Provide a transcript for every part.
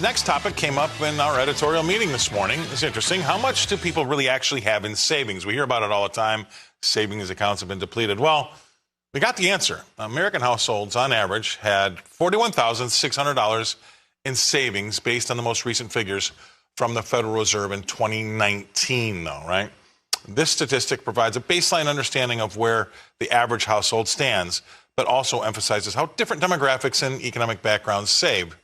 Next topic came up in our editorial meeting this morning. It's interesting. How much do people really actually have in savings? We hear about it all the time. Savings accounts have been depleted. Well, we got the answer. American households, on average, had $41,600 in savings based on the most recent figures from the Federal Reserve in 2019, though, right? This statistic provides a baseline understanding of where the average household stands, but also emphasizes how different demographics and economic backgrounds save.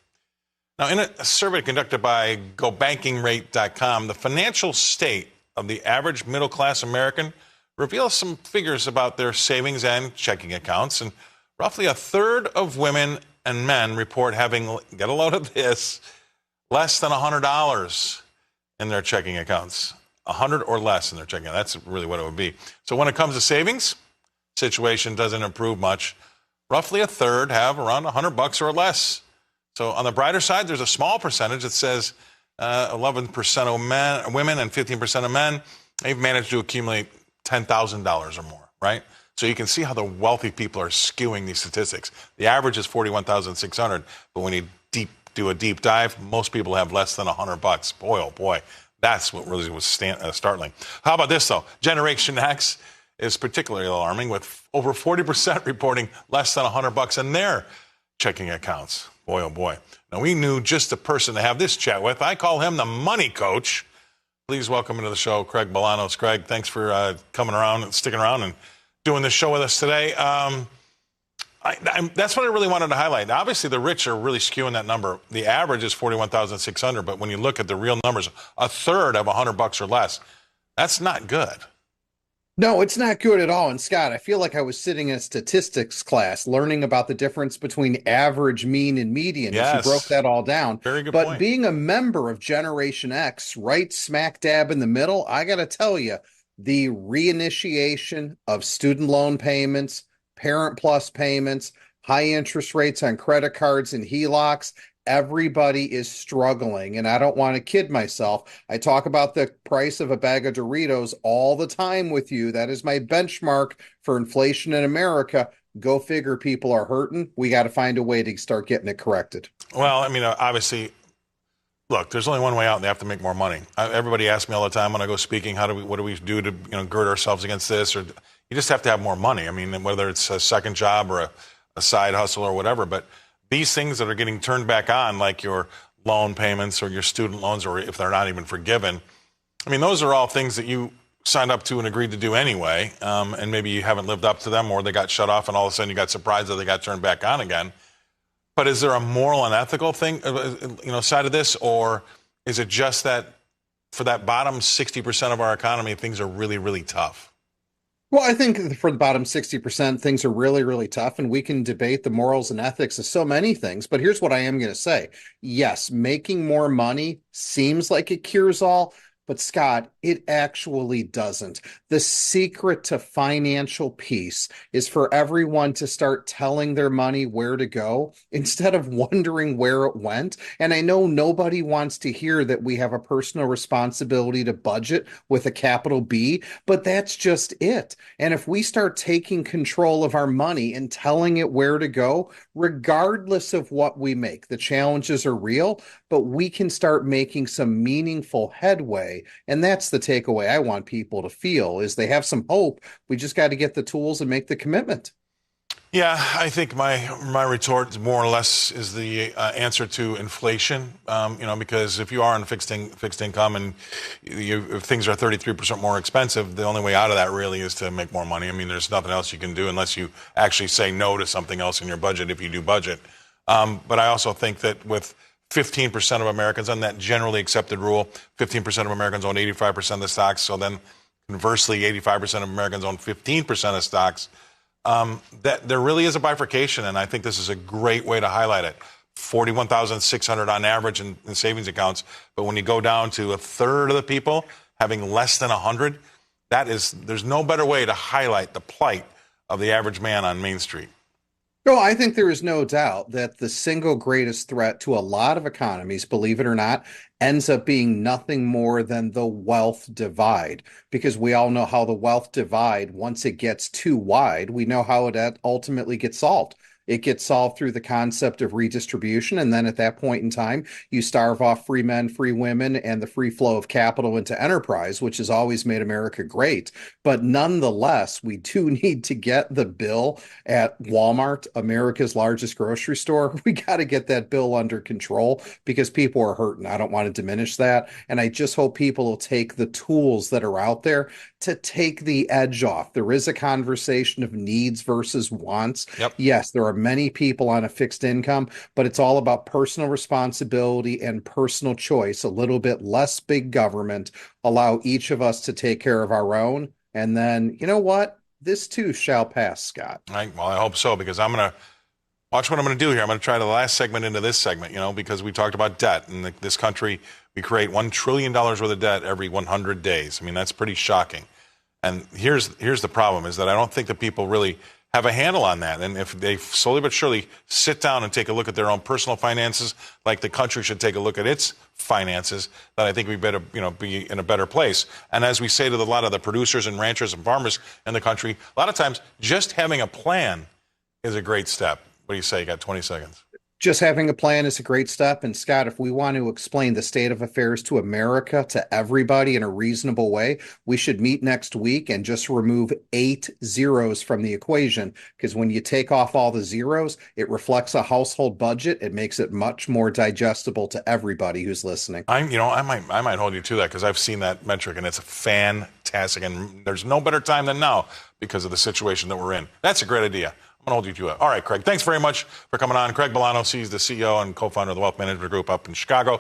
Now, in a survey conducted by GoBankingRate.com, the financial state of the average middle-class American reveals some figures about their savings and checking accounts. And roughly a third of women and men report having, get a load of this, less than $100 in their checking accounts. 100 or less in their checking account. That's really what it would be. So when it comes to savings, situation doesn't improve much. Roughly a third have around $100 or less. So on the brighter side, there's a small percentage that says 11% of women and 15% of men, they've managed to accumulate $10,000 or more, right? So you can see how the wealthy people are skewing these statistics. The average is $41,600, but when you do a deep dive, most people have less than $100. Boy, oh boy, that's what really was startling. How about this, though? Generation X is particularly alarming, with over 40% reporting less than $100 in their checking accounts. Boy, oh boy. Now, we knew just the person to have this chat with. I call him the money coach. Please welcome into the show, Craig Bolanos. Craig, thanks for coming around and sticking around and doing this show with us today. That's what I really wanted to highlight. Obviously, the rich are really skewing that number. The average is $41,600, but when you look at the real numbers, a third have $100 or less. That's not good. No, it's not good at all. And Scott, I feel like I was sitting in a statistics class learning about the difference between average, mean, and median. Yes. As you broke that all down. Very good But point. being a member of Generation X, right smack dab in the middle, I got to tell you, the reinitiation of student loan payments, Parent Plus payments, high interest rates on credit cards and HELOCs, everybody is struggling. And I don't want to kid myself. I talk about the price of a bag of Doritos all the time with you. That is my benchmark for inflation in America. Go figure, people are hurting. We got to find a way to start getting it corrected. Well, I mean, obviously, look, there's only one way out, and they have to make more money. Everybody asks me all the time when I go speaking, what do we do to gird ourselves against this? Or you just have to have more money. I mean, whether it's a second job or a side hustle or whatever, but these things that are getting turned back on, like your loan payments or your student loans, or if they're not even forgiven, I mean, those are all things that you signed up to and agreed to do anyway, and maybe you haven't lived up to them, or they got shut off, and all of a sudden you got surprised that they got turned back on again. But is there a moral and ethical thing, side of this, or is it just that for that bottom 60% of our economy, things are really, really tough? Well, I think for the bottom 60%, things are really, really tough, and we can debate the morals and ethics of so many things. But here's what I am going to say. Yes, making more money seems like it cures all, but Scott, it actually doesn't. The secret to financial peace is for everyone to start telling their money where to go instead of wondering where it went. And I know nobody wants to hear that we have a personal responsibility to budget with a capital B, but that's just it. And if we start taking control of our money and telling it where to go, regardless of what we make, the challenges are real, but we can start making some meaningful headway. And that's the takeaway I want people to feel, is they have some hope. We just got to get the tools and make the commitment. Yeah, I think my retort more or less is the answer to inflation. Because if you are on fixed income and if things are 33% more expensive, the only way out of that really is to make more money. I mean, there's nothing else you can do unless you actually say no to something else in your budget if you do budget. But I also think that with 15% of Americans on that generally accepted rule, 15% of Americans own 85% of the stocks. So then conversely, 85% of Americans own 15% of stocks. That there really is a bifurcation, and I think this is a great way to highlight it. 41,600 on average in savings accounts, but when you go down to a third of the people having less than 100, there's no better way to highlight the plight of the average man on Main Street. No, I think there is no doubt that the single greatest threat to a lot of economies, believe it or not, ends up being nothing more than the wealth divide. Because we all know how the wealth divide, once it gets too wide, we know how it ultimately gets solved. It gets solved through the concept of redistribution. And then at that point in time, you starve off free men, free women, and the free flow of capital into enterprise, which has always made America great. But nonetheless, we do need to get the bill at Walmart, America's largest grocery store. We got to get that bill under control because people are hurting. I don't want to diminish that. And I just hope people will take the tools that are out there to take the edge off. There is a conversation of needs versus wants. Yep. Yes, there are many people on a fixed income, but it's all about personal responsibility and personal choice. A little bit less big government, allow each of us to take care of our own. And then, you know what? This too shall pass, Scott. Right. Well, I hope so, because I'm going to watch what I'm going to do here. I'm going to try the last segment into this segment, because we talked about debt. In this country, we create $1 trillion worth of debt every 100 days. I mean, that's pretty shocking. And here's the problem, is that I don't think that people really have a handle on that. And if they slowly but surely sit down and take a look at their own personal finances, like the country should take a look at its finances, then I think we better, be in a better place. And as we say to a lot of the producers and ranchers and farmers in the country, a lot of times just having a plan is a great step. What do you say? You got 20 seconds. Just having a plan is a great step. And Scott, if we want to explain the state of affairs to America, to everybody in a reasonable way, we should meet next week and just remove 8 zeros from the equation. Because when you take off all the zeros, it reflects a household budget. It makes it much more digestible to everybody who's listening. I might hold you to that, because I've seen that metric and it's fantastic. And there's no better time than now because of the situation that we're in. That's a great idea. I'm going to hold you to it. All right, Craig, thanks very much for coming on. Craig Bolanos, he's the CEO and co-founder of the Wealth Management Group up in Chicago.